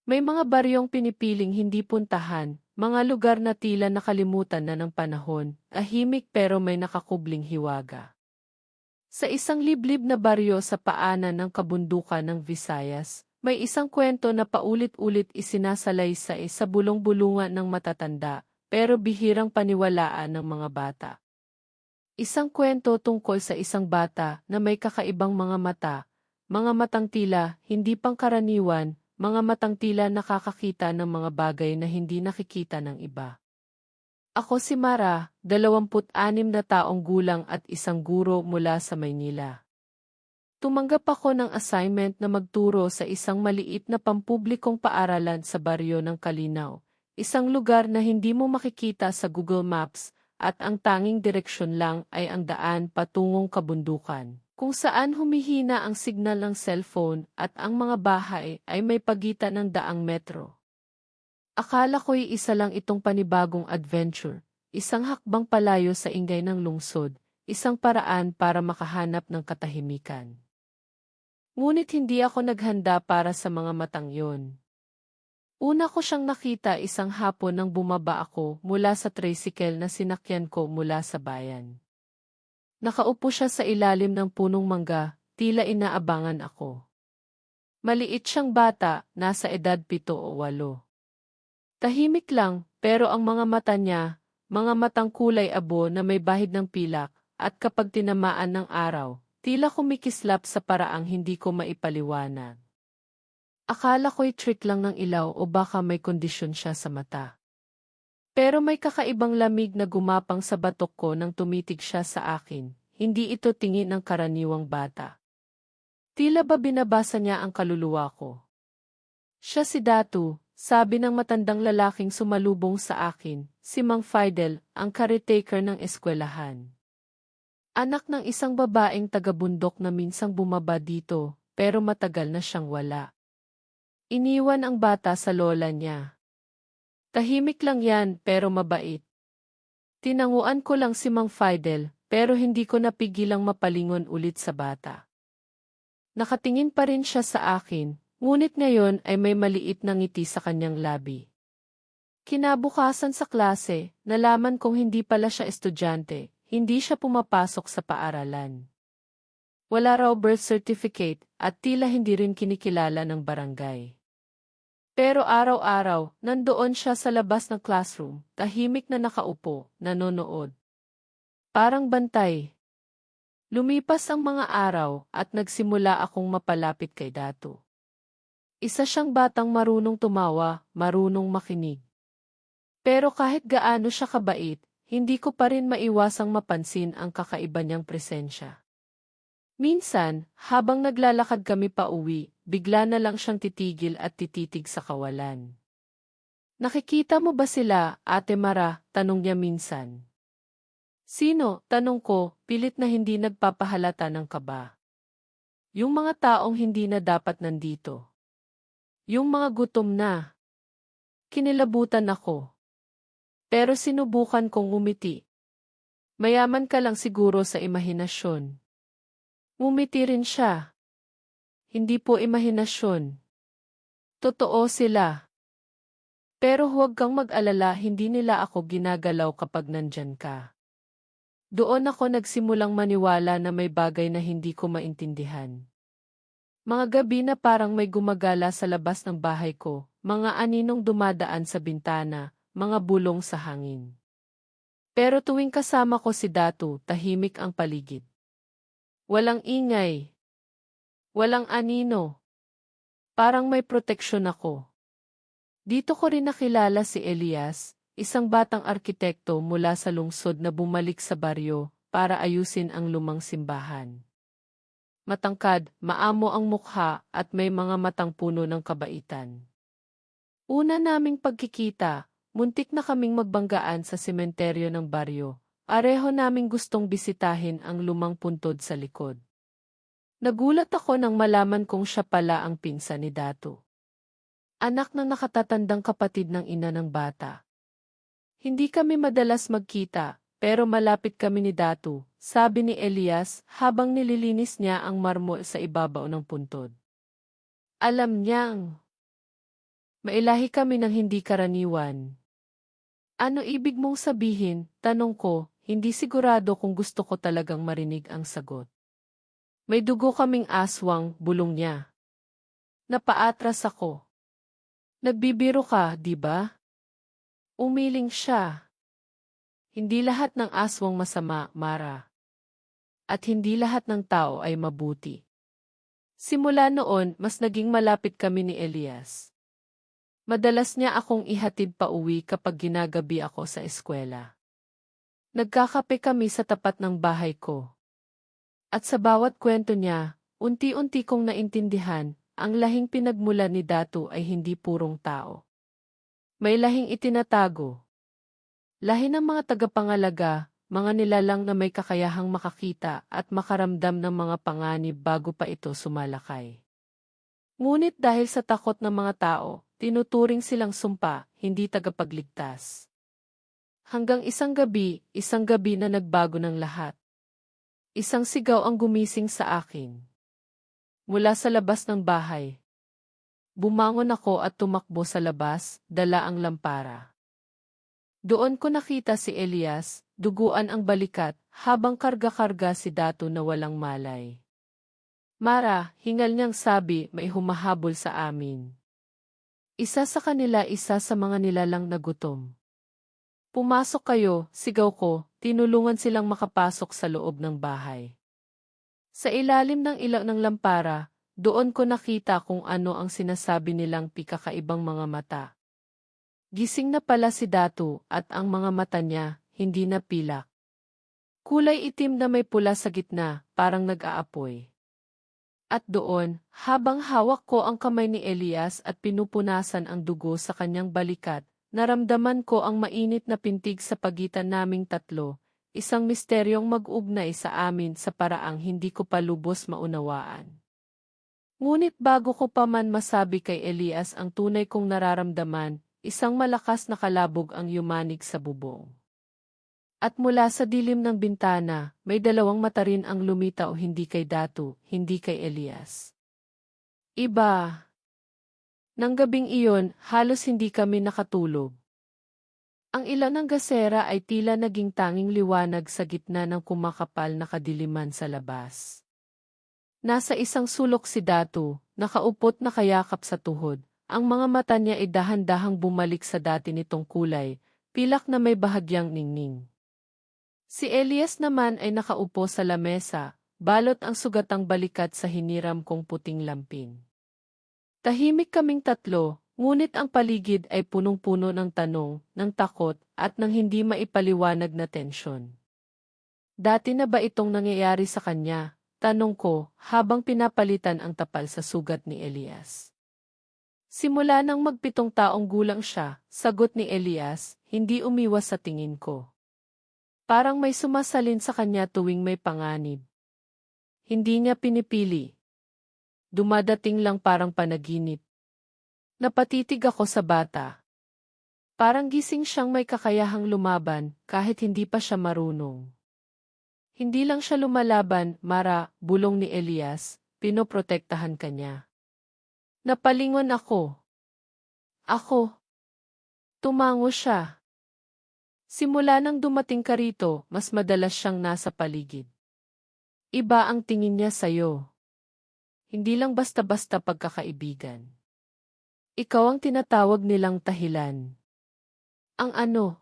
May mga baryong pinipiling hindi puntahan, mga lugar na tila nakalimutan na ng panahon, tahimik pero may nakakubling hiwaga. Sa isang liblib na baryo sa paanan ng kabundukan ng Visayas, may isang kwento na paulit-ulit isinasalaysay sa bulong-bulungan ng matatanda, pero bihirang paniwalaan ng mga bata. Isang kwento tungkol sa isang bata na may kakaibang mga matang tila hindi pangkaraniwan, mga matang tila nakakakita ng mga bagay na hindi nakikita ng iba. Ako si Mara, 26 na taong gulang at isang guro mula sa Maynila. Tumanggap ako ng assignment na magturo sa isang maliit na pampublikong paaralan sa baryo ng Kalinaw, isang lugar na hindi mo makikita sa Google Maps, at ang tanging direksyon lang ay ang daan patungong kabundukan, kung saan humihina ang signal ng cellphone at ang mga bahay ay may pagitan ng daang metro. Akala ko'y isa lang itong panibagong adventure, isang hakbang palayo sa ingay ng lungsod, isang paraan para makahanap ng katahimikan. Ngunit hindi ako naghanda para sa mga matang yon. Una ko siyang nakita isang hapon nang bumaba ako mula sa tricycle na sinakyan ko mula sa bayan. Nakaupo siya sa ilalim ng punong mangga, tila inaabangan ako. Maliit siyang bata, nasa edad 7 o 8. Tahimik lang, pero ang mga mata niya, mga matang kulay abo na may bahid ng pilak, at kapag tinamaan ng araw, tila kumikislap sa paraang hindi ko maipaliwanag. Akala ko'y trick lang ng ilaw o baka may kondisyon siya sa mata. Pero may kakaibang lamig na gumapang sa batok ko nang tumitig siya sa akin, hindi ito tingin ng karaniwang bata. Tila ba binabasa niya ang kaluluwa ko? Siya si Datu, sabi ng matandang lalaking sumalubong sa akin, si Mang Fidel, ang caretaker ng eskwelahan. Anak ng isang babaeng taga-bundok na minsang bumaba dito, pero matagal na siyang wala. Iniwan ang bata sa lola niya. Tahimik lang yan, pero mabait. Tinanguan ko lang si Mang Fidel, pero hindi ko napigilang mapalingon ulit sa bata. Nakatingin pa rin siya sa akin, ngunit ngayon ay may maliit na ngiti sa kanyang labi. Kinabukasan sa klase, nalaman kong hindi pala siya estudyante, hindi siya pumapasok sa paaralan. Wala raw birth certificate at tila hindi rin kinikilala ng barangay. Pero araw-araw, nandoon siya sa labas ng classroom, tahimik na nakaupo, nanonood. Parang bantay. Lumipas ang mga araw at nagsimula akong mapalapit kay Datu. Isa siyang batang marunong tumawa, marunong makinig. Pero kahit gaano siya kabait, hindi ko pa rin maiwasang mapansin ang kakaiba niyang presensya. Minsan, habang naglalakad kami pa uwi, bigla na lang siyang titigil at tititig sa kawalan. Nakikita mo ba sila, Ate Mara? Tanong niya minsan. Sino? Tanong ko, pilit na hindi nagpapahalata ng kaba. Yung mga taong hindi na dapat nandito. Yung mga gutom na. Kinilabutan ako. Pero sinubukan kong umiti. Mayaman ka lang siguro sa imahinasyon. Ngumiti rin siya. Hindi po imahinasyon. Totoo sila. Pero huwag kang mag-alala, hindi nila ako ginagalaw kapag nandyan ka. Doon ako nagsimulang maniwala na may bagay na hindi ko maintindihan. Mga gabi na parang may gumagala sa labas ng bahay ko, mga aninong dumadaan sa bintana, mga bulong sa hangin. Pero tuwing kasama ko si Datu, tahimik ang paligid. Walang ingay. Walang anino. Parang may proteksyon ako. Dito ko rin nakilala si Elias, isang batang arkitekto mula sa lungsod na bumalik sa baryo para ayusin ang lumang simbahan. Matangkad, maamo ang mukha at may mga matang puno ng kabaitan. Una naming pagkikita, muntik na kaming magbanggaan sa sementeryo ng baryo. Pareho naming gustong bisitahin ang lumang puntod sa likod. Nagulat ako nang malaman kong siya pala ang pinsan ni Datu. Anak ng nakatatandang kapatid ng ina ng bata. Hindi kami madalas magkita, pero malapit kami ni Datu, sabi ni Elias habang nililinis niya ang marmol sa ibabaw ng puntod. Alam niyang Mailahi kami ng hindi karaniwan. Ano ibig mong sabihin? Tanong ko, hindi sigurado kung gusto ko talagang marinig ang sagot. May dugo kaming aswang, bulong niya. Napaatras ako. Nagbibiro ka, di ba? Umiling siya. Hindi lahat ng aswang masama, Mara. At hindi lahat ng tao ay mabuti. Simula noon, mas naging malapit kami ni Elias. Madalas niya akong ihatid pa uwi kapag ginagabi ako sa eskwela. Nagkakape kami sa tapat ng bahay ko. At sa bawat kwento niya, unti-unti kong naintindihan, ang lahing pinagmula ni Datu ay hindi purong tao. May lahing itinatago. Lahi ng mga tagapangalaga, mga nilalang na may kakayahang makakita at makaramdam ng mga panganib bago pa ito sumalakay. Ngunit dahil sa takot ng mga tao, tinuturing silang sumpa, hindi tagapagligtas. Hanggang isang gabi na nagbago ng lahat. Isang sigaw ang gumising sa akin. Mula sa labas ng bahay. Bumangon ako at tumakbo sa labas, dala ang lampara. Doon ko nakita si Elias, duguan ang balikat, habang karga-karga si Datu na walang malay. Mara, hingal niyang sabi, may humahabol sa amin. Isa sa kanila, isa sa mga nilalang na gutom. Pumasok kayo, sigaw ko, tinulungan silang makapasok sa loob ng bahay. Sa ilalim ng ilaw ng lampara, doon ko nakita kung ano ang sinasabi nilang pikakaibang mga mata. Gising na pala si Datu at ang mga mata niya, hindi na pilak. Kulay itim na may pula sa gitna, parang nag-aapoy. At doon, habang hawak ko ang kamay ni Elias at pinupunasan ang dugo sa kanyang balikat, naramdaman ko ang mainit na pintig sa pagitan naming tatlo, isang misteryong mag-ugnay sa amin sa paraang hindi ko pa lubos maunawaan. Ngunit bago ko pa man masabi kay Elias ang tunay kong nararamdaman, isang malakas na kalabog ang yumanig sa bubong. At mula sa dilim ng bintana, may dalawang mata rin ang lumitaw hindi kay Datu, hindi kay Elias. Iba. Nang gabing iyon, halos hindi kami nakatulog. Ang ilaw ng gasera ay tila naging tanging liwanag sa gitna ng kumakapal na kadiliman sa labas. Nasa isang sulok si Datu, nakaupot na kayakap sa tuhod. Ang mga mata niya ay dahan-dahang bumalik sa dati nitong kulay, pilak na may bahagyang ningning. Si Elias naman ay nakaupo sa lamesa, balot ang sugatang balikat sa hiniram kong puting lampin. Tahimik kaming tatlo, ngunit ang paligid ay punong-puno ng tanong, ng takot, at ng hindi maipaliwanag na tensyon. Dati na ba itong nangyayari sa kanya? Tanong ko, habang pinapalitan ang tapal sa sugat ni Elias. Simula nang mag-7 taong gulang siya, sagot ni Elias, hindi umiwas sa tingin ko. Parang may sumasalin sa kanya tuwing may panganib. Hindi niya pinipili. Dumadating lang parang panaginip. Napatitig ako sa bata. Parang gising siyang may kakayahang lumaban kahit hindi pa siya marunong. Hindi lang siya lumalaban, Mara, bulong ni Elias, pinoprotektahan ka niya. Napalingon ako. Ako. Tumango siya. Simula nang dumating ka rito, mas madalas siyang nasa paligid. Iba ang tingin niya sa'yo. Hindi lang basta-basta pagkakaibigan. Ikaw ang tinatawag nilang tahilan. Ang ano?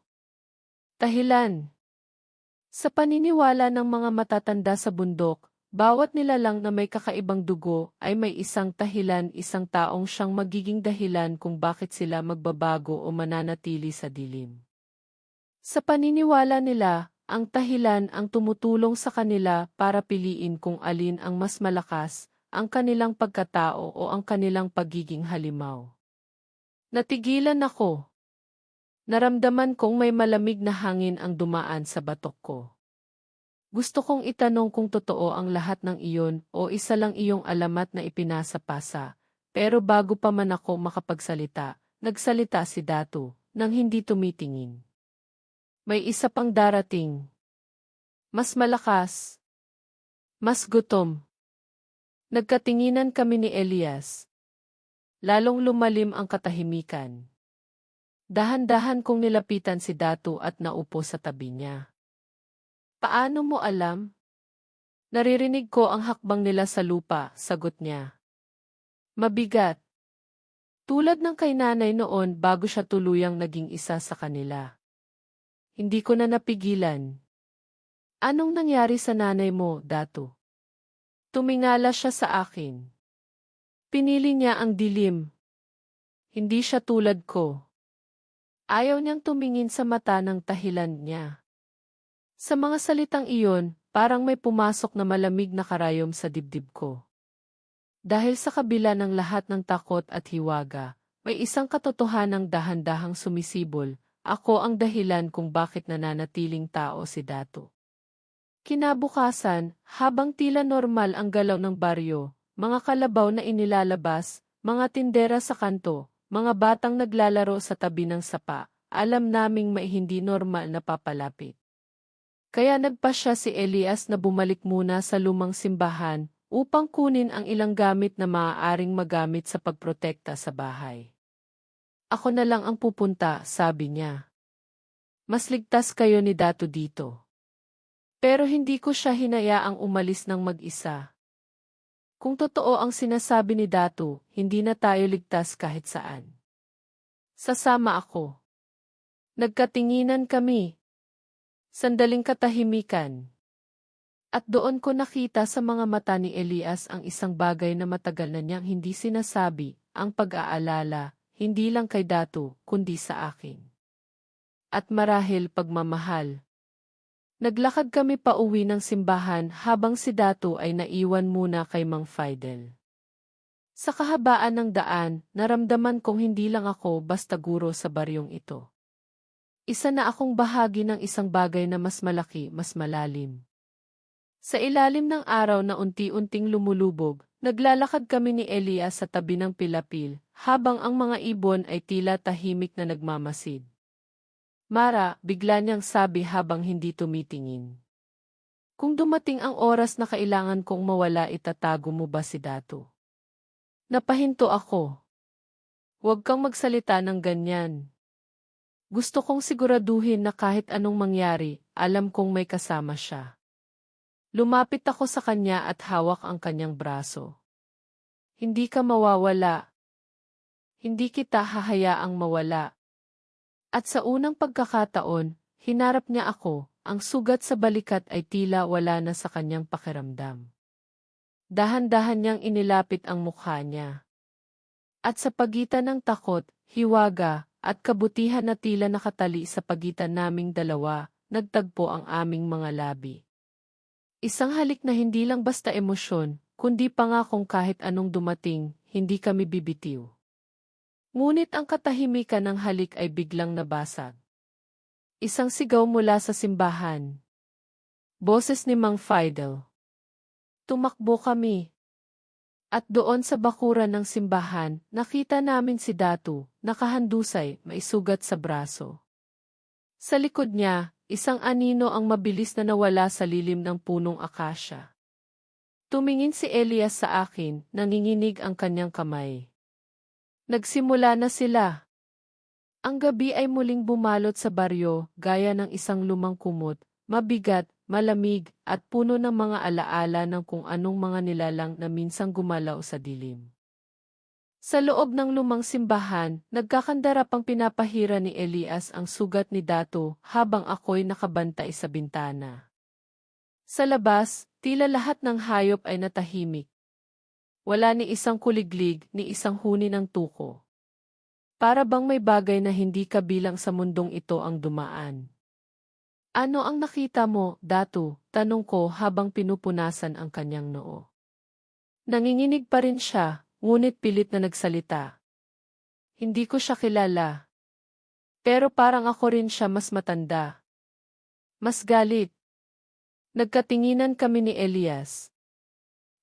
Tahilan. Sa paniniwala ng mga matatanda sa bundok, bawat nilalang na may kakaibang dugo ay may isang tahilan, isang taong siyang magiging dahilan kung bakit sila magbabago o mananatili sa dilim. Sa paniniwala nila, ang tahilan ang tumutulong sa kanila para piliin kung alin ang mas malakas, ang kanilang pagkatao o ang kanilang pagiging halimaw. Natigilan ako. Naramdaman kong may malamig na hangin ang dumaan sa batok ko. Gusto kong itanong kung totoo ang lahat ng iyon o isa lang iyong alamat na ipinasa-pasa, pero bago pa man ako makapagsalita, nagsalita si Datu, nang hindi tumitingin. May isa pang darating. Mas malakas. Mas gutom. Nagkatinginan kami ni Elias. lalong lumalim ang katahimikan. Dahan-dahan kong nilapitan si Datu at naupo sa tabi niya. Paano mo alam? Naririnig ko ang hakbang nila sa lupa, sagot niya. Mabigat. Tulad ng kay nanay noon bago siya tuluyang naging isa sa kanila. Hindi ko na napigilan. Anong nangyari sa nanay mo, Datu? Tumingala siya sa akin. Pinili niya ang dilim. Hindi siya tulad ko. Ayaw niyang tumingin sa mata ng tahilan niya. Sa mga salitang iyon, parang may pumasok na malamig na karayom sa dibdib ko. Dahil sa kabila ng lahat ng takot at hiwaga, may isang katotohanang dahan-dahang sumisibol, ako ang dahilan kung bakit nananatiling tao si Datu. Kinabukasan, habang tila normal ang galaw ng baryo, mga kalabaw na inilalabas, mga tindera sa kanto, mga batang naglalaro sa tabi ng sapa, alam naming may hindi normal na papalapit. Kaya nagpasya si Elias na bumalik muna sa lumang simbahan, upang kunin ang ilang gamit na maaaring magamit sa pagprotekta sa bahay. Ako na lang ang pupunta, sabi niya. Mas ligtas kayo ni Datu dito. Pero hindi ko siya hinayaang umalis ng mag-isa. Kung totoo ang sinasabi ni Datu, hindi na tayo ligtas kahit saan. Sasama ako. Nagkatinginan kami. Sandaling katahimikan. At doon ko nakita sa mga mata ni Elias ang isang bagay na matagal na niyang hindi sinasabi, ang pag-aalala, hindi lang kay Datu, kundi sa akin. At marahil pagmamahal. Naglakad kami pauwi ng simbahan habang si Datu ay naiwan muna kay Mang Fidel. Sa kahabaan ng daan, naramdaman kong hindi lang ako basta guro sa baryong ito. Isa na akong bahagi ng isang bagay na mas malaki, mas malalim. Sa ilalim ng araw na unti-unting lumulubog, naglalakad kami ni Elias sa tabi ng pilapil, habang ang mga ibon ay tila tahimik na nagmamasid. Mara, bigla niyang sabi habang hindi tumitingin. Kung dumating ang oras na kailangan kong mawala, itatago mo ba si Datu? Napahinto ako. Huwag kang magsalita ng ganyan. Gusto kong siguraduhin na kahit anong mangyari, alam kong may kasama siya. Lumapit ako sa kanya at hawak ang kanyang braso. Hindi ka mawawala. Hindi kita hahayaang mawala. At sa unang pagkakataon, hinarap niya ako, ang sugat sa balikat ay tila wala na sa kanyang pakiramdam. Dahan-dahan niyang inilapit ang mukha niya. At sa pagitan ng takot, hiwaga, at kabutihan na tila nakatali sa pagitan naming dalawa, nagtagpo ang aming mga labi. Isang halik na hindi lang basta emosyon, kundi pangakong kahit anong dumating, hindi kami bibitiw. Ngunit ang katahimikan ng halik ay biglang nabasag. Isang sigaw mula sa simbahan. Boses ni Mang Fidel. Tumakbo kami. At doon sa bakuran ng simbahan, nakita namin si Datu, nakahandusay, may sugat sa braso. Sa likod niya, isang anino ang mabilis na nawala sa lilim ng punong akasya. Tumingin si Elias sa akin, nanginginig ang kanyang kamay. Nagsimula na sila. Ang gabi ay muling bumalot sa baryo, gaya ng isang lumang kumot, mabigat, malamig, at puno ng mga alaala ng kung anong mga nilalang na minsang gumalaw sa dilim. Sa loob ng lumang simbahan, nagkakandarap ang pinapahira ni Elias ang sugat ni Datu habang ako'y nakabantay sa bintana. Sa labas, tila lahat ng hayop ay natahimik. Wala ni isang kuliglig, ni isang huni ng tuko. Para bang may bagay na hindi kabilang sa mundong ito ang dumaan. Ano ang nakita mo, Datu? Tanong ko habang pinupunasan ang kanyang noo. Nanginginig pa rin siya, ngunit pilit na nagsalita. Hindi ko siya kilala. Pero parang ako rin siya mas matanda. Mas galit. Nagkatinginan kami ni Elias.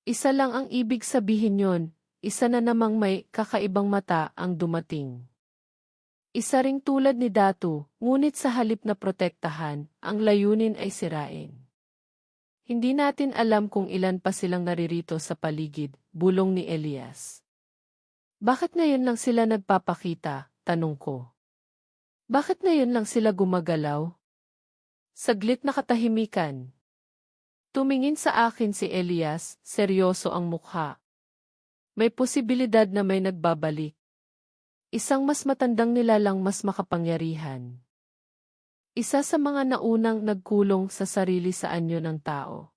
Isa lang ang ibig sabihin yon, isa na namang may kakaibang mata ang dumating. Isa ring tulad ni Datu, ngunit sa halip na protektahan, ang layunin ay sirain. Hindi natin alam kung ilan pa silang naririto sa paligid, bulong ni Elias. Bakit ngayon lang sila nagpapakita? Tanong ko. Bakit ngayon lang sila gumagalaw? Saglit na katahimikan. Tumingin sa akin si Elias, seryoso ang mukha. May posibilidad na may nagbabalik. Isang mas matandang nilalang mas makapangyarihan. Isa sa mga naunang nagkulong sa sarili sa anyo ng tao.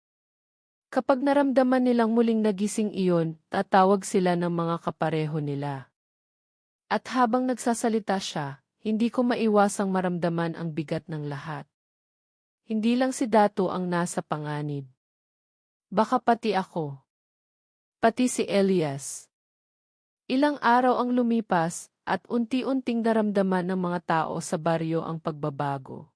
Kapag naramdaman nilang muling nagising iyon, tatawag sila ng mga kapareho nila. At habang nagsasalita siya, hindi ko maiwasang maramdaman ang bigat ng lahat. Hindi lang si Dato ang nasa panganib. Baka pati ako. Pati si Elias. Ilang araw ang lumipas, at unti-unting naramdaman ng mga tao sa baryo ang pagbabago.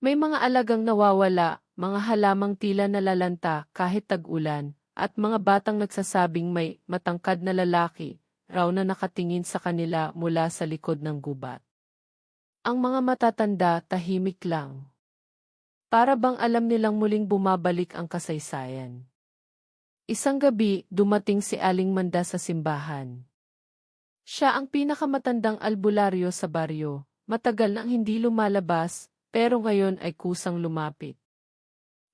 May mga alagang nawawala, mga halamang tila nalalanta kahit tag-ulan, at mga batang nagsasabing may matangkad na lalaki, raw na nakatingin sa kanila mula sa likod ng gubat. Ang mga matatanda tahimik lang. Para bang alam nilang muling bumabalik ang kasaysayan. Isang gabi, dumating si Aling Manda sa simbahan. Siya ang pinakamatandang albularyo sa baryo, matagal nang hindi lumalabas, pero ngayon ay kusang lumapit.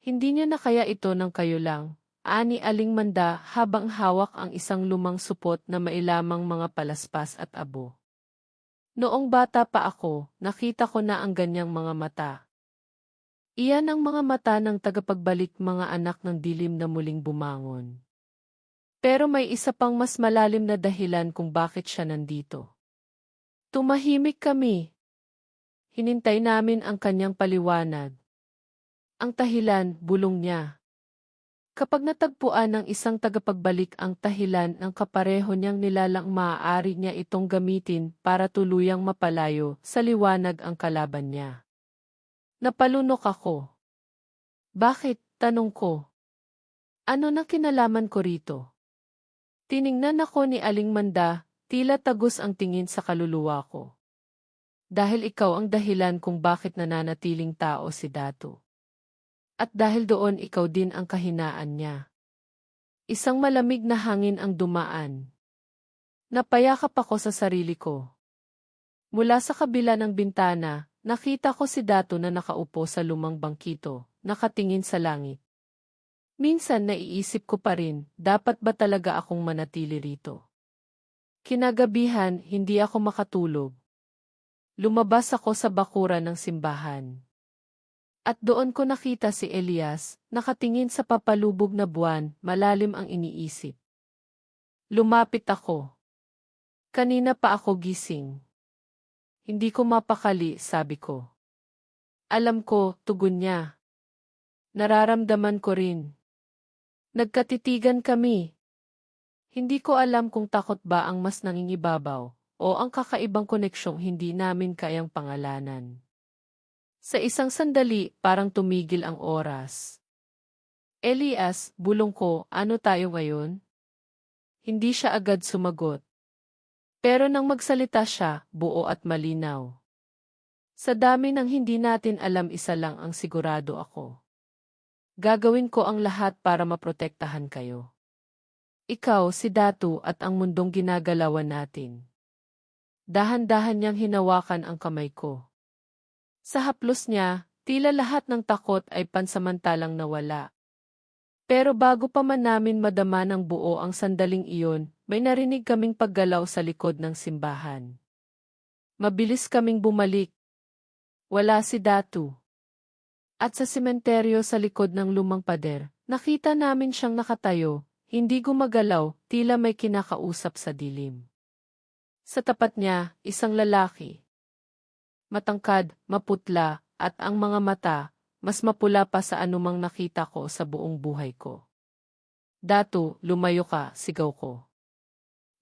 Hindi niya na kaya ito ng kayo lang, ani Aling Manda habang hawak ang isang lumang supot na mailamang mga palaspas at abo. Noong bata pa ako, nakita ko na ang ganyang mga mata. Iyan ang mga mata ng tagapagbalik mga anak ng dilim na muling bumangon. Pero may isa pang mas malalim na dahilan kung bakit siya nandito. Tumahimik kami. Hinintay namin ang kanyang paliwanag. Ang dahilan, bulong niya. Kapag natagpuan ng isang tagapagbalik ang dahilan ng kapareho niyang nilalang maaari niya itong gamitin para tuluyang mapalayo sa liwanag ang kalaban niya. Napalunok ako. Bakit? Tanong ko. Ano na kinalaman ko rito? Tiningnan ako ni Aling Manda, tila tagos ang tingin sa kaluluwa ko. Dahil ikaw ang dahilan kung bakit nananatiling tao si Dato. At dahil doon ikaw din ang kahinaan niya. Isang malamig na hangin ang dumaan. Napayakap ako sa sarili ko. Mula sa kabila ng bintana, nakita ko si Dato na nakaupo sa lumang bangkito, nakatingin sa langit. Minsan naiisip ko pa rin, dapat ba talaga akong manatili rito? Kinagabihan, hindi ako makatulog. Lumabas ako sa bakuran ng simbahan. At doon ko nakita si Elias, nakatingin sa papalubog na buwan, malalim ang iniisip. Lumapit ako. Kanina pa ako gising. Hindi ko mapakali, sabi ko. Alam ko, tugon niya. Nararamdaman ko rin. Nagkatitigan kami. Hindi ko alam kung takot ba ang mas nangingibabaw o ang kakaibang koneksyong hindi namin kayang pangalanan. Sa isang sandali, parang tumigil ang oras. Elias, bulong ko, ano tayo ngayon? Hindi siya agad sumagot. Pero nang magsalita siya, buo at malinaw. Sa dami ng hindi natin alam, isa lang ang sigurado ako. Gagawin ko ang lahat para maprotektahan kayo. Ikaw, si Dato at ang mundong ginagalawan natin. Dahan-dahan niyang hinawakan ang kamay ko. Sa haplos niya, tila lahat ng takot ay pansamantalang nawala. Pero bago pa man namin madama ng buo ang sandaling iyon, may narinig kaming paggalaw sa likod ng simbahan. Mabilis kaming bumalik. Wala si Dato. At sa sementeryo sa likod ng lumang pader, nakita namin siyang nakatayo, hindi gumagalaw, tila may kinakausap sa dilim. Sa tapat niya, isang lalaki. Matangkad, maputla, at ang mga mata, mas mapula pa sa anumang nakita ko sa buong buhay ko. Dato, lumayo ka, sigaw ko.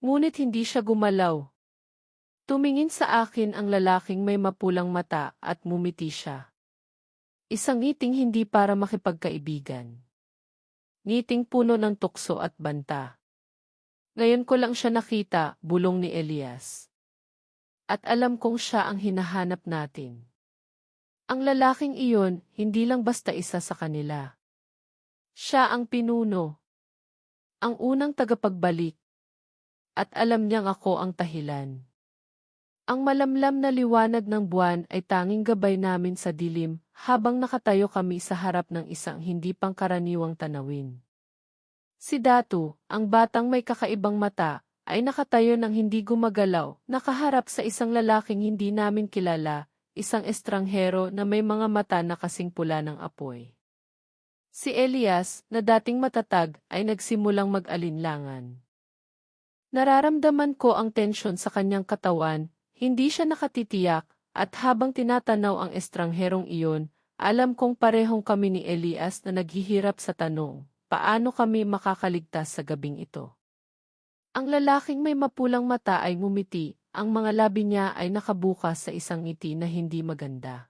Ngunit hindi siya gumalaw. Tumingin sa akin ang lalaking may mapulang mata at mumiti siya. Isang ngiting hindi para makipagkaibigan. Ngiting puno ng tukso at banta. Ngayon ko lang siya nakita, bulong ni Elias. At alam kong siya ang hinahanap natin. Ang lalaking iyon, hindi lang basta isa sa kanila. Siya ang pinuno. Ang unang tagapagbalik. At alam niyang ako ang dahilan. Ang malamlam na liwanag ng buwan ay tanging gabay namin sa dilim, habang nakatayo kami sa harap ng isang hindi pangkaraniwang tanawin. Si Datu, ang batang may kakaibang mata, ay nakatayo ng hindi gumagalaw, nakaharap sa isang lalaking hindi namin kilala, isang estranghero na may mga mata na kasing pula ng apoy. Si Elias, na dating matatag, ay nagsimulang mag-alinlangan. Nararamdaman ko ang tensyon sa kanyang katawan, hindi siya nakatitiyak, at habang tinatanaw ang estrangherong iyon, alam kong parehong kami ni Elias na naghihirap sa tanong, paano kami makakaligtas sa gabing ito? Ang lalaking may mapulang mata ay ngumiti, ang mga labi niya ay nakabukas sa isang ngiti na hindi maganda.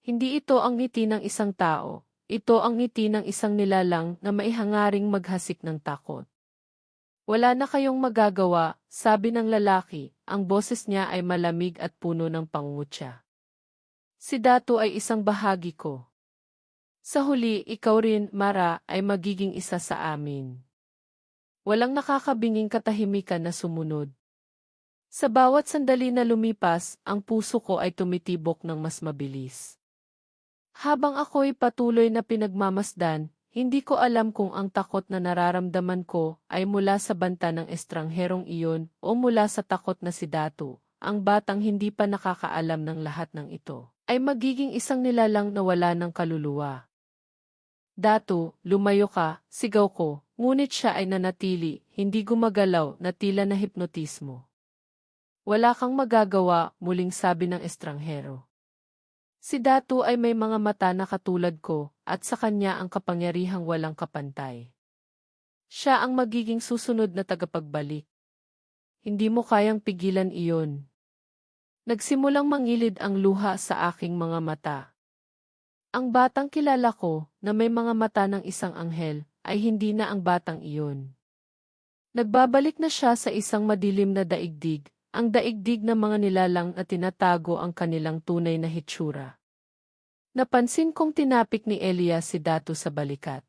Hindi ito ang ngiti ng isang tao, ito ang ngiti ng isang nilalang na maihangaring maghasik ng takot. Wala na kayong magagawa, sabi ng lalaki, ang boses niya ay malamig at puno ng pangungutya. Si Datu ay isang bahagi ko. Sa huli, ikaw rin, Mara, ay magiging isa sa amin. Walang nakakabinging katahimikan na sumunod. Sa bawat sandali na lumipas, ang puso ko ay tumitibok ng mas mabilis. Habang ako'y patuloy na pinagmamasdan, hindi ko alam kung ang takot na nararamdaman ko ay mula sa banta ng estrangherong iyon o mula sa takot na si Datu, ang batang hindi pa nakakaalam ng lahat ng ito, ay magiging isang nilalang na wala ng kaluluwa. Datu, lumayo ka, sigaw ko, ngunit siya ay nanatili, hindi gumagalaw na tila na hipnotismo. Wala kang magagawa, muling sabi ng estranghero. Si Datu ay may mga mata na katulad ko, at sa kanya ang kapangyarihang walang kapantay. Siya ang magiging susunod na tagapagbalik. Hindi mo kayang pigilan iyon. Nagsimulang mangilid ang luha sa aking mga mata. Ang batang kilala ko, na may mga mata ng isang anghel, ay hindi na ang batang iyon. Nagbabalik na siya sa isang madilim na daigdig, ang daigdig ng mga nilalang na tinatago ang kanilang tunay na hitsura. Napansin kong tinapik ni Elias si Datu sa balikat.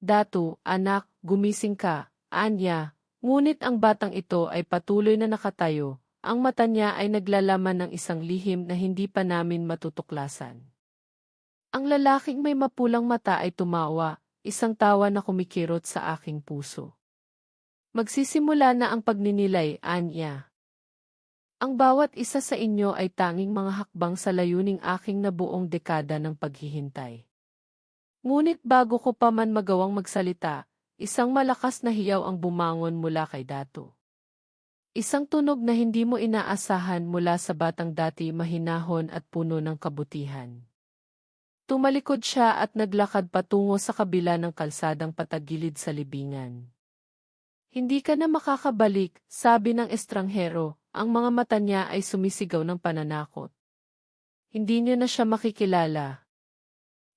Datu, anak, gumising ka, anya, ngunit ang batang ito ay patuloy na nakatayo, ang mata niya ay naglalaman ng isang lihim na hindi pa namin matutuklasan. Ang lalaking may mapulang mata ay tumawa, isang tawa na kumikirot sa aking puso. Magsisimula na ang pagninilay, anya. Ang bawat isa sa inyo ay tanging mga hakbang sa layuning aking nabuong dekada ng paghihintay. Ngunit bago ko pa man magawang magsalita, isang malakas na hiyaw ang bumangon mula kay Datu. Isang tunog na hindi mo inaasahan mula sa batang dati mahinahon at puno ng kabutihan. Tumalikod siya at naglakad patungo sa kabila ng kalsadang patagilid sa libingan. Hindi ka na makakabalik, sabi ng estranghero. Ang mga mata niya ay sumisigaw ng pananakot. Hindi niyo na siya makikilala.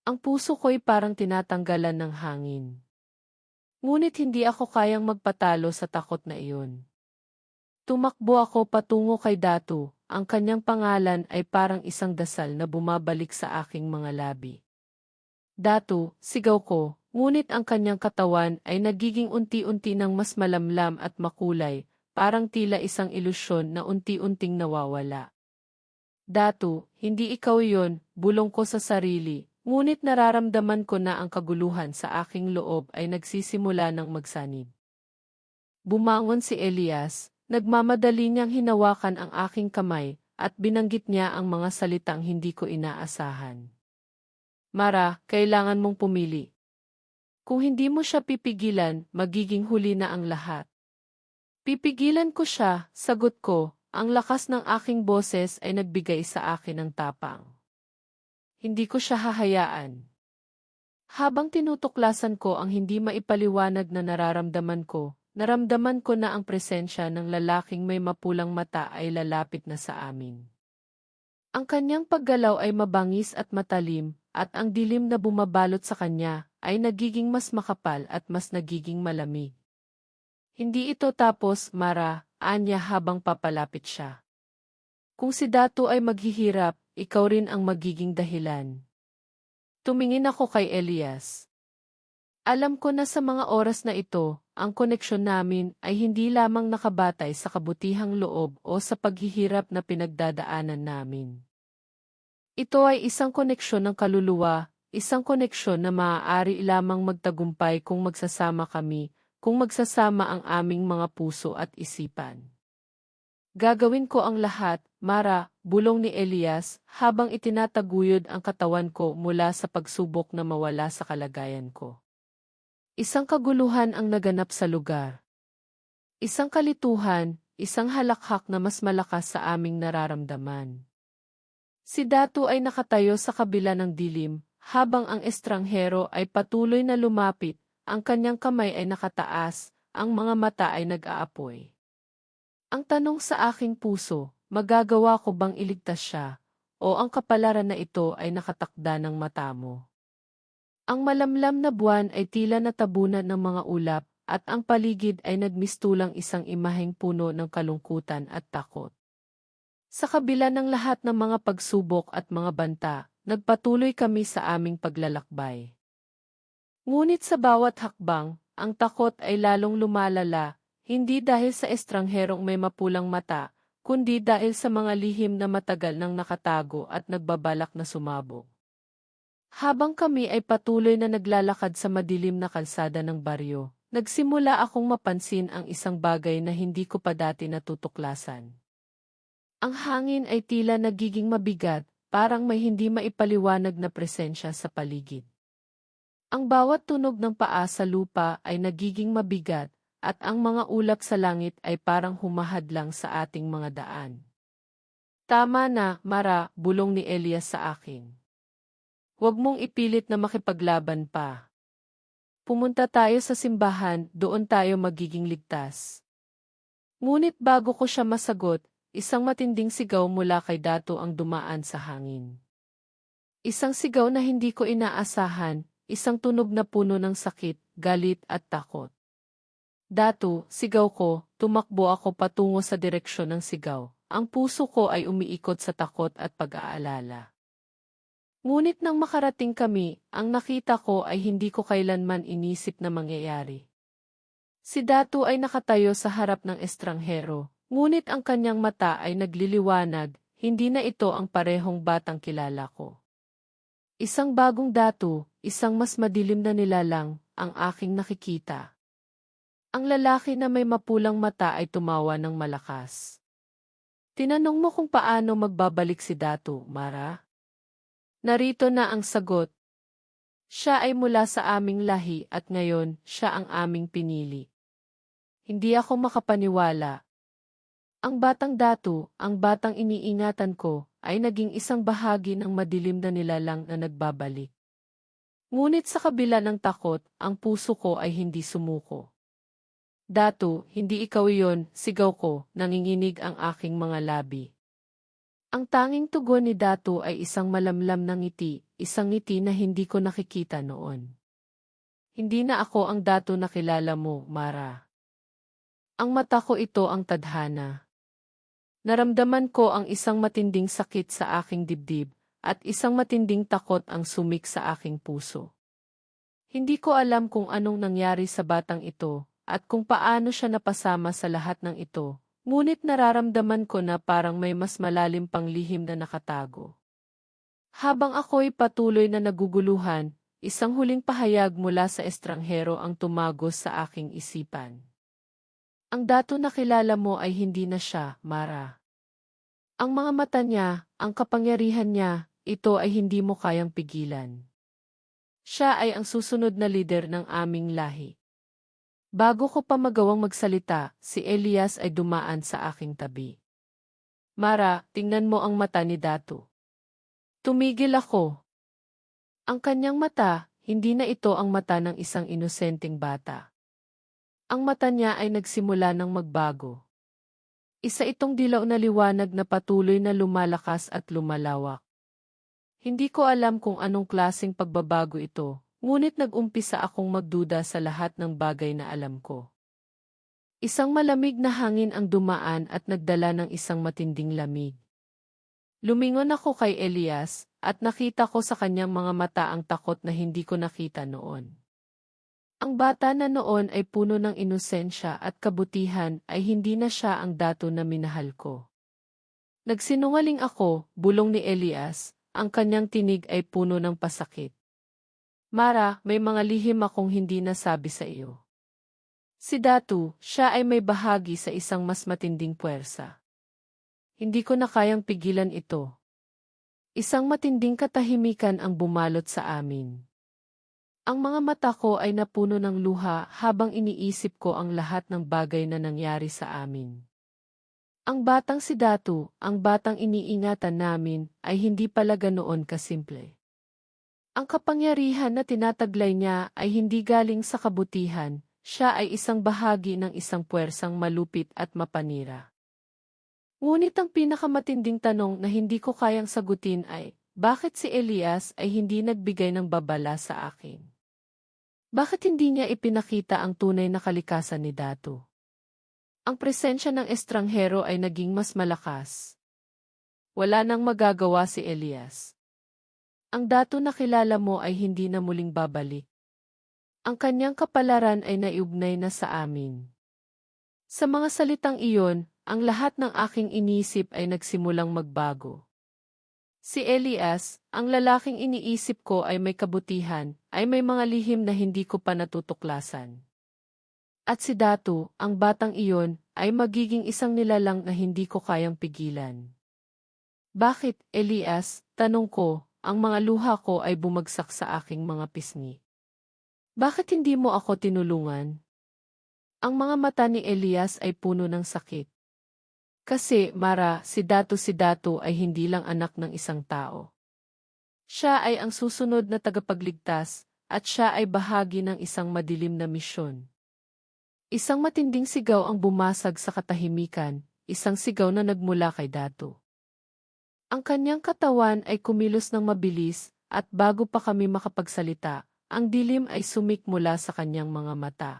Ang puso ko'y parang tinatanggalan ng hangin. Ngunit hindi ako kayang magpatalo sa takot na iyon. Tumakbo ako patungo kay Datu, ang kanyang pangalan ay parang isang dasal na bumabalik sa aking mga labi. Datu, sigaw ko, ngunit ang kanyang katawan ay nagiging unti-unti ng mas malamlam at makulay, parang tila isang ilusyon na unti-unting nawawala. Datu, hindi ikaw yon, bulong ko sa sarili, ngunit nararamdaman ko na ang kaguluhan sa aking loob ay nagsisimula ng magsanib. Bumangon si Elias, nagmamadali niyang hinawakan ang aking kamay, at binanggit niya ang mga salitang hindi ko inaasahan. Mara, kailangan mong pumili. Kung hindi mo siya pipigilan, magiging huli na ang lahat. Pipigilan ko siya, sagot ko, ang lakas ng aking boses ay nagbigay sa akin ng tapang. Hindi ko siya hahayaan. Habang tinutuklasan ko ang hindi maipaliwanag na nararamdaman ko, naramdaman ko na ang presensya ng lalaking may mapulang mata ay lalapit na sa amin. Ang kanyang paggalaw ay mabangis at matalim, at ang dilim na bumabalot sa kanya ay nagiging mas makapal at mas nagiging malamig. Hindi ito tapos, Mara, anya habang papalapit siya. Kung si Datu ay maghihirap, ikaw rin ang magiging dahilan. Tumingin ako kay Elias. Alam ko na sa mga oras na ito, ang koneksyon namin ay hindi lamang nakabatay sa kabutihang loob o sa paghihirap na pinagdadaanan namin. Ito ay isang koneksyon ng kaluluwa, isang koneksyon na maaari lamang magtagumpay kung magsasama kami, kung magsasama ang aming mga puso at isipan. Gagawin ko ang lahat, Mara, bulong ni Elias, habang itinataguyod ang katawan ko mula sa pagsubok na mawala sa kalagayan ko. Isang kaguluhan ang naganap sa lugar. Isang kalituhan, isang halakhak na mas malakas sa aming nararamdaman. Si Datu ay nakatayo sa kabila ng dilim, habang ang estranghero ay patuloy na lumapit, ang kanyang kamay ay nakataas, ang mga mata ay nag-aapoy. Ang tanong sa aking puso, magagawa ko bang iligtas siya, o ang kapalaran na ito ay nakatakda ng mata mo? Ang malamlam na buwan ay tila natabunan ng mga ulap, at ang paligid ay nagmistulang isang imaheng puno ng kalungkutan at takot. Sa kabila ng lahat ng mga pagsubok at mga banta, nagpatuloy kami sa aming paglalakbay. Ngunit sa bawat hakbang, ang takot ay lalong lumalala, hindi dahil sa estrangherong may mapulang mata, kundi dahil sa mga lihim na matagal nang nakatago at nagbabalak na sumabog. Habang kami ay patuloy na naglalakad sa madilim na kalsada ng baryo, nagsimula akong mapansin ang isang bagay na hindi ko pa dati natutuklasan. Ang hangin ay tila nagiging mabigat, parang may hindi maipaliwanag na presensya sa paligid. Ang bawat tunog ng paa sa lupa ay nagiging mabigat, at ang mga ulap sa langit ay parang humahadlang sa ating mga daan. Tama na, Mara, bulong ni Elias sa akin. Huwag mong ipilit na makipaglaban pa. Pumunta tayo sa simbahan, doon tayo magiging ligtas. Ngunit bago ko siya masagot, isang matinding sigaw mula kay Datu ang dumaan sa hangin. Isang sigaw na hindi ko inaasahan, isang tunog na puno ng sakit, galit at takot. Datu, sigaw ko, tumakbo ako patungo sa direksyon ng sigaw. Ang puso ko ay umiikot sa takot at pag-aalala. Ngunit nang makarating kami, ang nakita ko ay hindi ko kailanman inisip na mangyayari. Si Datu ay nakatayo sa harap ng estranghero, ngunit ang kanyang mata ay nagliliwanag, hindi na ito ang parehong batang kilala ko. Isang bagong Datu, isang mas madilim na nilalang, ang aking nakikita. Ang lalaki na may mapulang mata ay tumawa ng malakas. Tinanong mo kung paano magbabalik si Datu, Mara? Narito na ang sagot. Siya ay mula sa aming lahi at ngayon, siya ang aming pinili. Hindi ako makapaniwala. Ang batang Datu, ang batang iniingatan ko, ay naging isang bahagi ng madilim na nilalang na nagbabalik. Ngunit sa kabila ng takot, ang puso ko ay hindi sumuko. Datu, hindi ikaw iyon, sigaw ko, nanginginig ang aking mga labi. Ang tanging tugon ni Datu ay isang malamlam na ngiti, isang ngiti na hindi ko nakikita noon. Hindi na ako ang Datu na kilala mo, Mara. Ang mata ko ito ang tadhana. Naramdaman ko ang isang matinding sakit sa aking dibdib, at isang matinding takot ang sumik sa aking puso. Hindi ko alam kung anong nangyari sa batang ito, at kung paano siya napasama sa lahat ng ito, ngunit nararamdaman ko na parang may mas malalim pang lihim na nakatago. Habang ako'y patuloy na naguguluhan, isang huling pahayag mula sa estranghero ang tumagos sa aking isipan. Ang Datu na kilala mo ay hindi na siya, Mara. Ang mga mata niya, ang kapangyarihan niya, ito ay hindi mo kayang pigilan. Siya ay ang susunod na lider ng aming lahi. Bago ko pa magawang magsalita, si Elias ay dumaan sa aking tabi. Mara, tingnan mo ang mata ni Datu. Tumigil ako. Ang kanyang mata, hindi na ito ang mata ng isang inosenteng bata. Ang mata niya ay nagsimula ng magbago. Isa itong dilaw na liwanag na patuloy na lumalakas at lumalawak. Hindi ko alam kung anong klaseng pagbabago ito. Ngunit nag-umpisa akong magduda sa lahat ng bagay na alam ko. Isang malamig na hangin ang dumaan at nagdala ng isang matinding lamig. Lumingon ako kay Elias, at nakita ko sa kanyang mga mata ang takot na hindi ko nakita noon. Ang bata na noon ay puno ng inosensya at kabutihan ay hindi na siya ang dato na minahal ko. Nagsinungaling ako, bulong ni Elias, ang kanyang tinig ay puno ng pasakit. Mara, may mga lihim akong hindi nasabi sa iyo. Si Datu, siya ay may bahagi sa isang mas matinding puwersa. Hindi ko na kayang pigilan ito. Isang matinding katahimikan ang bumalot sa amin. Ang mga mata ko ay napuno ng luha habang iniisip ko ang lahat ng bagay na nangyari sa amin. Ang batang si Datu, ang batang iniingatan namin, ay hindi pala ganoon kasimple. Ang kapangyarihan na tinataglay niya ay hindi galing sa kabutihan, siya ay isang bahagi ng isang puwersang malupit at mapanira. Ngunit ang pinakamatinding tanong na hindi ko kayang sagutin ay, bakit si Elias ay hindi nagbigay ng babala sa akin? Bakit hindi niya ipinakita ang tunay na kalikasan ni Datu? Ang presensya ng estranghero ay naging mas malakas. Wala nang magagawa si Elias. Ang Datu na kilala mo ay hindi na muling babalik. Ang kanyang kapalaran ay naiugnay na sa amin. Sa mga salitang iyon, ang lahat ng aking inisip ay nagsimulang magbago. Si Elias, ang lalaking iniisip ko ay may kabutihan, ay may mga lihim na hindi ko pa natutuklasan. At si Datu, ang batang iyon, ay magiging isang nilalang na hindi ko kayang pigilan. Bakit, Elias, tanong ko, ang mga luha ko ay bumagsak sa aking mga pisngi? Bakit hindi mo ako tinulungan? Ang mga mata ni Elias ay puno ng sakit. Kasi, Mara, si Datu ay hindi lang anak ng isang tao. Siya ay ang susunod na tagapagligtas, at siya ay bahagi ng isang madilim na misyon. Isang matinding sigaw ang bumasag sa katahimikan, isang sigaw na nagmula kay Datu. Ang kanyang katawan ay kumilos ng mabilis, at bago pa kami makapagsalita, ang dilim ay sumikmula sa kanyang mga mata.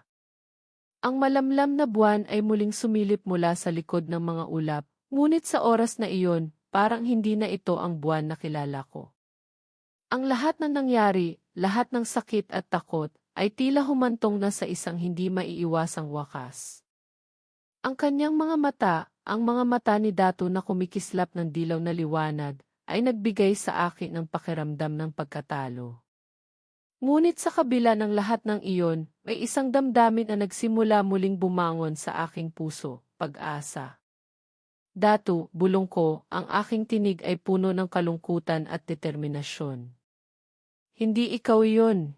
Ang malamlam na buwan ay muling sumilip mula sa likod ng mga ulap, ngunit sa oras na iyon, parang hindi na ito ang buwan na kilala ko. Ang lahat na nangyari, lahat ng sakit at takot, ay tila humantong na sa isang hindi maiiwasang wakas. Ang kanyang mga mata, ang mga mata ni Datu na kumikislap ng dilaw na liwanag, ay nagbigay sa akin ng pakiramdam ng pagkatalo. Ngunit sa kabila ng lahat ng iyon, may isang damdamin na nagsimula muling bumangon sa aking puso, pag-asa. Datu, bulong ko, ang aking tinig ay puno ng kalungkutan at determinasyon. Hindi ikaw iyon.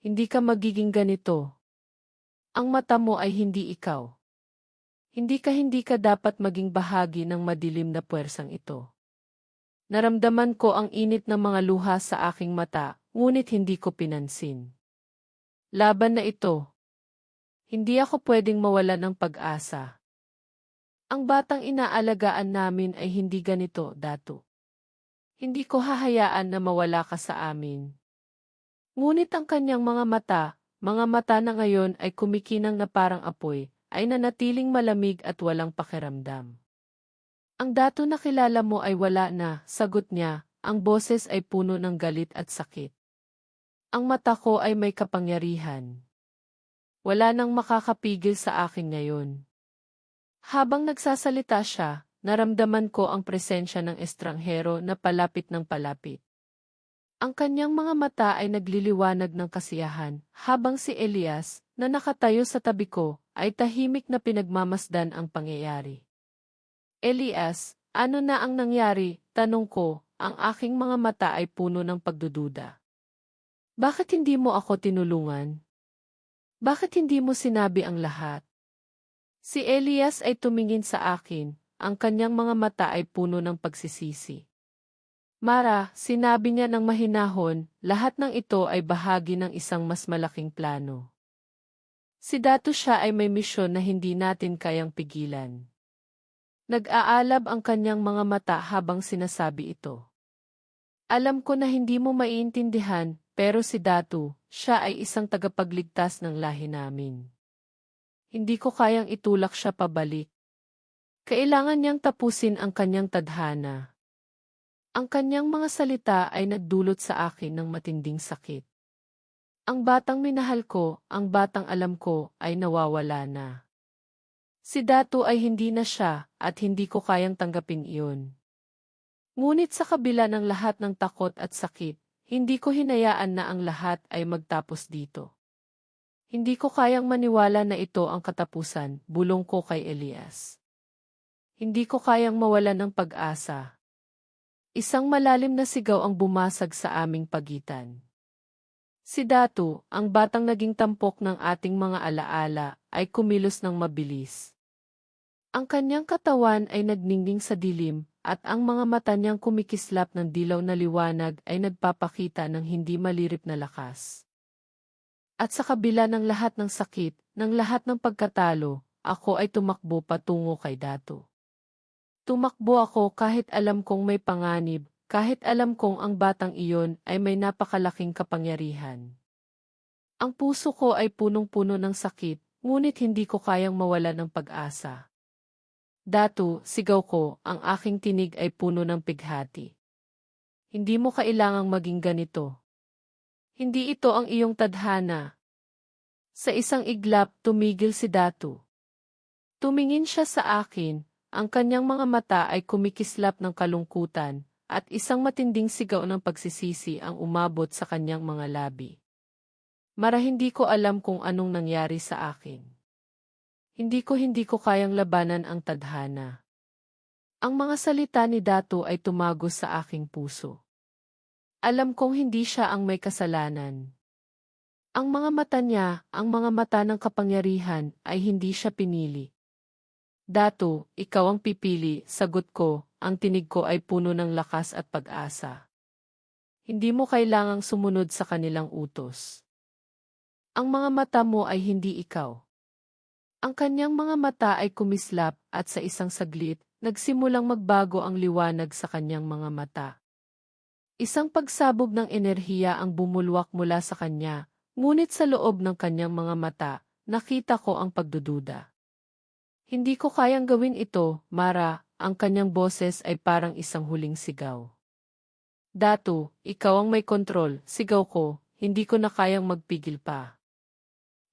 Hindi ka magiging ganito. Ang mata mo ay hindi ikaw. Hindi ka dapat maging bahagi ng madilim na puwersang ito. Naramdaman ko ang init ng mga luha sa aking mata, ngunit hindi ko pinansin. Laban na ito. Hindi ako pwedeng mawala ng pag-asa. Ang batang inaalagaan namin ay hindi ganito, Datu. Hindi ko hahayaan na mawala ka sa amin. Ngunit ang kanyang mga mata na ngayon ay kumikinang na parang apoy, ay nanatiling malamig at walang pakiramdam. Ang Datu na kilala mo ay wala na, sagot niya, ang boses ay puno ng galit at sakit. Ang mata ko ay may kapangyarihan. Wala nang makakapigil sa akin ngayon. Habang nagsasalita siya, naramdaman ko ang presensya ng estranghero na palapit ng palapit. Ang kanyang mga mata ay nagliliwanag ng kasiyahan, habang si Elias, na nakatayo sa tabi ko, ay tahimik na pinagmamasdan ang pangyayari. Elias, ano na ang nangyari? Tanong ko, ang aking mga mata ay puno ng pagdududa. Bakit hindi mo ako tinulungan? Bakit hindi mo sinabi ang lahat? Si Elias ay tumingin sa akin, ang kanyang mga mata ay puno ng pagsisisi. Mara, sinabi niya ng mahinahon, lahat ng ito ay bahagi ng isang mas malaking plano. Si Datu siya ay may misyon na hindi natin kayang pigilan. Nag-aalab ang kanyang mga mata habang sinasabi ito. Alam ko na hindi mo maiintindihan, pero si Datu, siya ay isang tagapagligtas ng lahi namin. Hindi ko kayang itulak siya pabalik. Kailangan niyang tapusin ang kanyang tadhana. Ang kanyang mga salita ay nagdulot sa akin ng matinding sakit. Ang batang minahal ko, ang batang alam ko, ay nawawala na. Si Datu ay hindi na siya, at hindi ko kayang tanggapin iyon. Ngunit sa kabila ng lahat ng takot at sakit, hindi ko hinayaan na ang lahat ay magtapos dito. Hindi ko kayang maniwala na ito ang katapusan, bulong ko kay Elias. Hindi ko kayang mawalan ng pag-asa. Isang malalim na sigaw ang bumasag sa aming pagitan. Si Datu, ang batang naging tampok ng ating mga alaala, ay kumilos ng mabilis. Ang kanyang katawan ay nagningning sa dilim, at ang mga mata niyang kumikislap ng dilaw na liwanag ay nagpapakita ng hindi malirip na lakas. At sa kabila ng lahat ng sakit, ng lahat ng pagkatalo, ako ay tumakbo patungo kay Datu. Tumakbo ako kahit alam kong may panganib, kahit alam kong ang batang iyon ay may napakalaking kapangyarihan. Ang puso ko ay punong-puno ng sakit, ngunit hindi ko kayang mawala ng pag-asa. Datu, sigaw ko, ang aking tinig ay puno ng pighati. Hindi mo kailangang maging ganito. Hindi ito ang iyong tadhana. Sa isang iglap, tumigil si Datu. Tumingin siya sa akin, ang kanyang mga mata ay kumikislap ng kalungkutan, at isang matinding sigaw ng pagsisisi ang umabot sa kanyang mga labi. Hindi ko alam kung anong nangyari sa akin. Hindi ko kayang labanan ang tadhana. Ang mga salita ni Datu ay tumagos sa aking puso. Alam kong hindi siya ang may kasalanan. Ang mga mata niya, ang mga mata ng kapangyarihan, ay hindi siya pinili. Datu, ikaw ang pipili, sagot ko, ang tinig ko ay puno ng lakas at pag-asa. Hindi mo kailangang sumunod sa kanilang utos. Ang mga mata mo ay hindi ikaw. Ang kanyang mga mata ay kumislap at sa isang saglit, nagsimulang magbago ang liwanag sa kanyang mga mata. Isang pagsabog ng enerhiya ang bumulwak mula sa kanya, ngunit sa loob ng kanyang mga mata, nakita ko ang pagdududa. Hindi ko kayang gawin ito, Mara, ang kanyang boses ay parang isang huling sigaw. Datu, ikaw ang may kontrol, sigaw ko, hindi ko na kayang magpigil pa.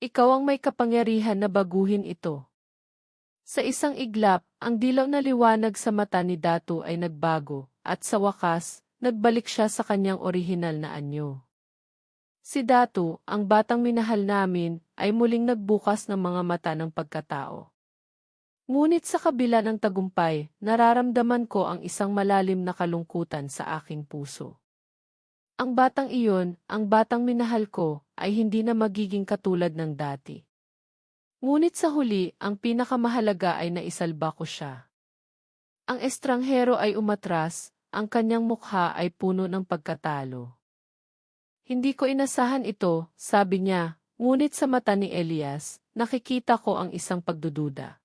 Ikaw ang may kapangyarihan na baguhin ito. Sa isang iglap, ang dilaw na liwanag sa mata ni Datu ay nagbago, at sa wakas, nagbalik siya sa kanyang orihinal na anyo. Si Datu, ang batang minahal namin, ay muling nagbukas ng mga mata ng pagkatao. Ngunit sa kabila ng tagumpay, nararamdaman ko ang isang malalim na kalungkutan sa aking puso. Ang batang iyon, ang batang minahal ko, ay hindi na magiging katulad ng dati. Ngunit sa huli, ang pinakamahalaga ay naisalba ko siya. Ang estranghero ay umatras, ang kanyang mukha ay puno ng pagkatalo. Hindi ko inasahan ito, sabi niya, ngunit sa mata ni Elias, nakikita ko ang isang pagdududa.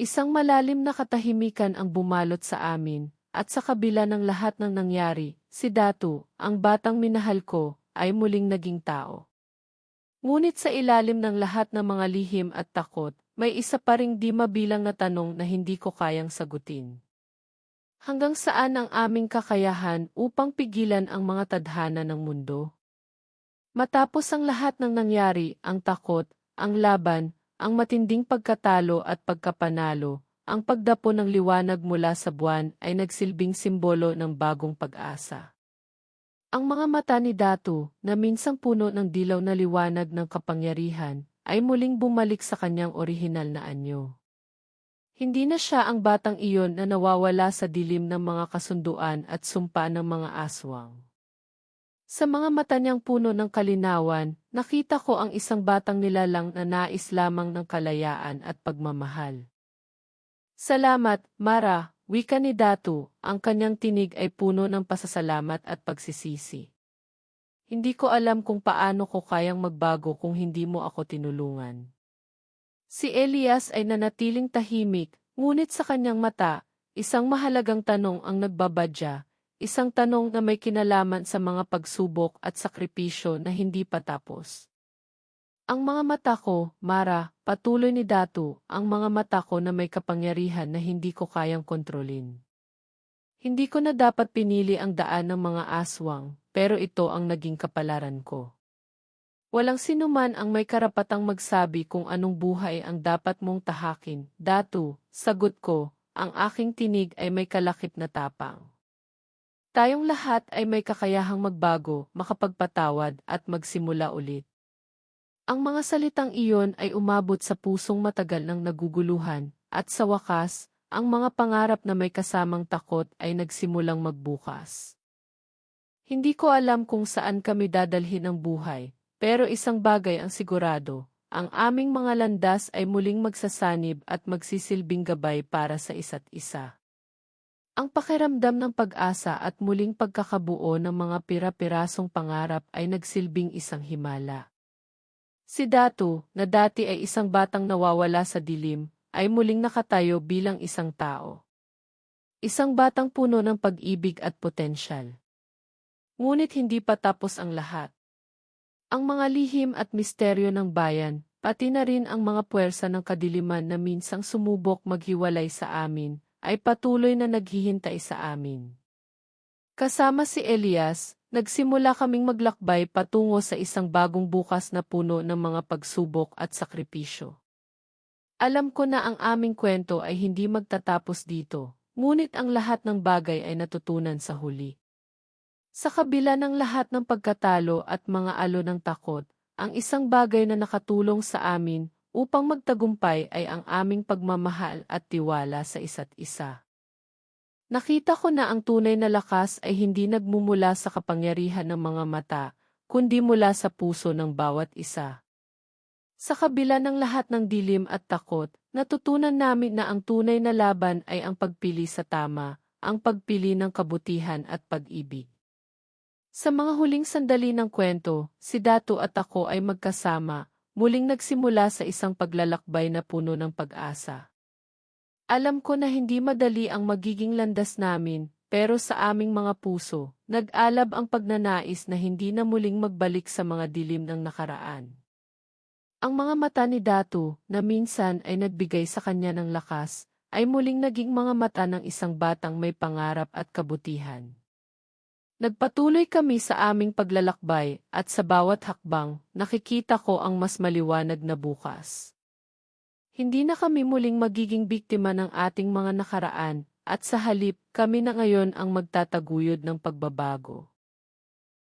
Isang malalim na katahimikan ang bumalot sa amin, at sa kabila ng lahat ng nangyari, si Datu, ang batang minahal ko, ay muling naging tao. Ngunit sa ilalim ng lahat ng mga lihim at takot, may isa pa ring di mabilang na tanong na hindi ko kayang sagutin. Hanggang saan ang aming kakayahan upang pigilan ang mga tadhana ng mundo? Matapos ang lahat ng nangyari, ang takot, ang laban, ang matinding pagkatalo at pagkapanalo, ang pagdapo ng liwanag mula sa buwan ay nagsilbing simbolo ng bagong pag-asa. Ang mga mata ni Datu, na minsang puno ng dilaw na liwanag ng kapangyarihan, ay muling bumalik sa kanyang orihinal na anyo. Hindi na siya ang batang iyon na nawawala sa dilim ng mga kasunduan at sumpa ng mga aswang. Sa mga mata niyang puno ng kalinawan, nakita ko ang isang batang nilalang na nais lamang ng kalayaan at pagmamahal. Salamat, Mara, wika ni Datu, ang kanyang tinig ay puno ng pasasalamat at pagsisisi. Hindi ko alam kung paano ko kayang magbago kung hindi mo ako tinulungan. Si Elias ay nanatiling tahimik, ngunit sa kanyang mata, isang mahalagang tanong ang nagbabadya. Isang tanong na may kinalaman sa mga pagsubok at sakripisyo na hindi pa tapos. Ang mga mata ko, Mara, patuloy ni Datu, ang mga mata ko na may kapangyarihan na hindi ko kayang kontrolin. Hindi ko na dapat pinili ang daan ng mga aswang, pero ito ang naging kapalaran ko. Walang sinuman ang may karapatang magsabi kung anong buhay ang dapat mong tahakin. Datu, sagot ko, ang aking tinig ay may kalakip na tapang. Tayong lahat ay may kakayahang magbago, makapagpatawad at magsimula ulit. Ang mga salitang iyon ay umabot sa pusong matagal ng naguguluhan, at sa wakas, ang mga pangarap na may kasamang takot ay nagsimulang magbukas. Hindi ko alam kung saan kami dadalhin ang buhay, pero isang bagay ang sigurado, ang aming mga landas ay muling magsasanib at magsisilbing gabay para sa isa't isa. Ang pakiramdam ng pag-asa at muling pagkakabuo ng mga pira-pirasong pangarap ay nagsilbing isang himala. Si Datu, na dati ay isang batang nawawala sa dilim, ay muling nakatayo bilang isang tao. Isang batang puno ng pag-ibig at potensyal. Ngunit hindi pa tapos ang lahat. Ang mga lihim at misteryo ng bayan, pati na rin ang mga puwersa ng kadiliman na minsang sumubok maghiwalay sa amin, ay patuloy na naghihintay sa amin. Kasama si Elias, nagsimula kaming maglakbay patungo sa isang bagong bukas na puno ng mga pagsubok at sakripisyo. Alam ko na ang aming kwento ay hindi magtatapos dito, ngunit ang lahat ng bagay ay natutunan sa huli. Sa kabila ng lahat ng pagkatalo at mga alon ng takot, ang isang bagay na nakatulong sa amin upang magtagumpay ay ang aming pagmamahal at tiwala sa isa't isa. Nakita ko na ang tunay na lakas ay hindi nagmumula sa kapangyarihan ng mga mata, kundi mula sa puso ng bawat isa. Sa kabila ng lahat ng dilim at takot, natutunan namin na ang tunay na laban ay ang pagpili sa tama, ang pagpili ng kabutihan at pag-ibig. Sa mga huling sandali ng kwento, si Datu at ako ay magkasama, muling nagsimula sa isang paglalakbay na puno ng pag-asa. Alam ko na hindi madali ang magiging landas namin, pero sa aming mga puso, nag-alab ang pagnanais na hindi na muling magbalik sa mga dilim ng nakaraan. Ang mga mata ni Datu, na minsan ay nagbigay sa kanya ng lakas, ay muling naging mga mata ng isang batang may pangarap at kabutihan. Nagpatuloy kami sa aming paglalakbay, at sa bawat hakbang, nakikita ko ang mas maliwanag na bukas. Hindi na kami muling magiging biktima ng ating mga nakaraan, at sa halip, kami na ngayon ang magtataguyod ng pagbabago.